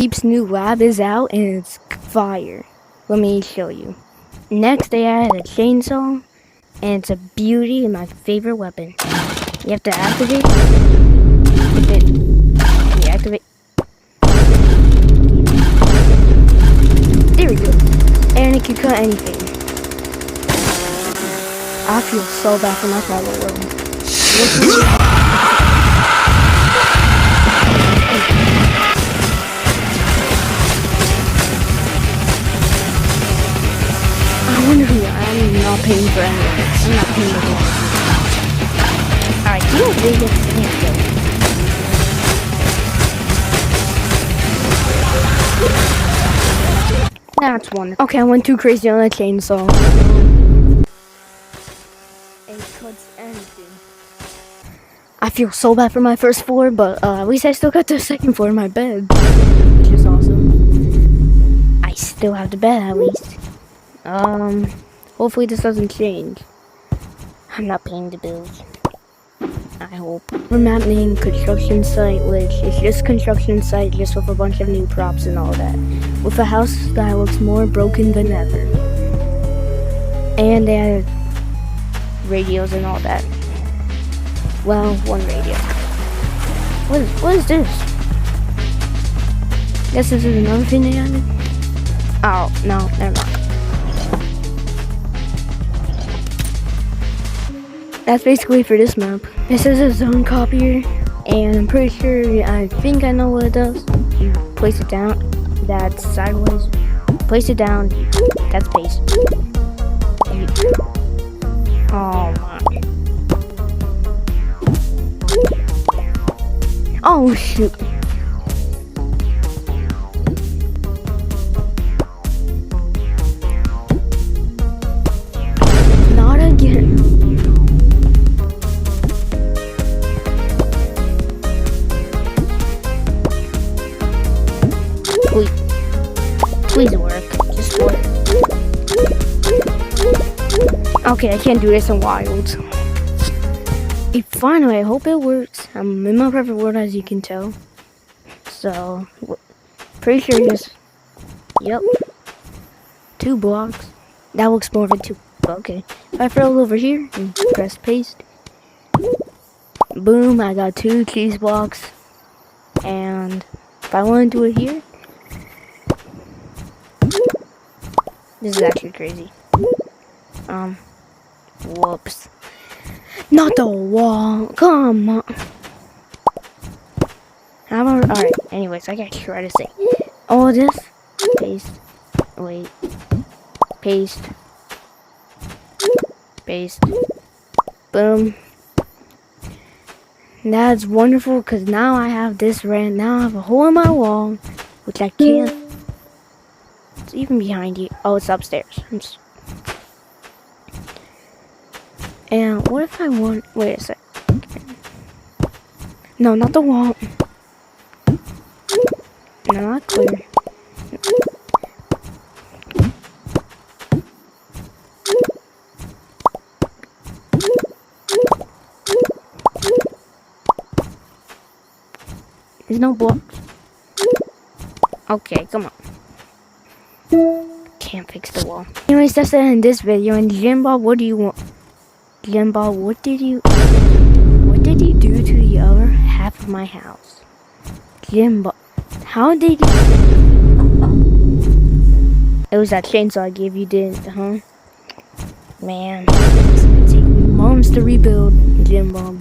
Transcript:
Jeep's new lab is out and it's fire. Let me show you. Next, they added a chainsaw, and it's a beauty and my favorite weapon. You have to activate it. Deactivate. There we go. And it can cut anything. I feel so bad for my travel world. I wonder who I'm not paying for anything. I'm not paying for anything. Alright, you don't really get to pay for it. That's wonderful. Okay, I went too crazy on that chainsaw. It cuts anything. I feel so bad for my first floor, but at least I still got the second floor in my bed, which is awesome. I still have the bed at least. Hopefully this doesn't change. I'm not paying the bills. I hope. We're map named construction site, which is just construction site, just with a bunch of new props and all that. With a house that looks more broken than ever. And they had radios and all that. Well, one radio. What is this? Guess this is another thing they added? Oh, no, never mind. That's basically for this map. This is a zone copier, and I'm pretty sure, I think I know what it does. You place it down, that's sideways. Place it down, that's paste. Oh my. Oh shoot. Not again. Please work. Just work. Okay, I can't do this in Wilds. Finally, I hope it works. I'm in my perfect world, as you can tell. So, pretty sure just... Yep. 2 blocks. That looks more than 2. Okay. If I throw it over here and press paste. Boom, I got 2 cheese blocks. And if I want to do it here... This is actually crazy. Whoops. Not the wall. Come on. How about, alright, anyways, I gotta try to say. All this. Paste. Wait. Paste. Paste. Boom. That's wonderful, because now I have this rand. Now I have a hole in my wall, which I can't. It's even behind you. Oh, it's upstairs. And what if I want... Wait a sec. No, not the wall. No, not clear. There's no blocks. Okay, come on. Can't fix the wall. Anyways, that's the end of this video. And Jimbo, what do you want? Jimbo, what did you do to the other half of my house? Jimbo, how did you... It was that chainsaw I gave you, didn't, huh? Man, it's gonna take me months to rebuild, Jimbo.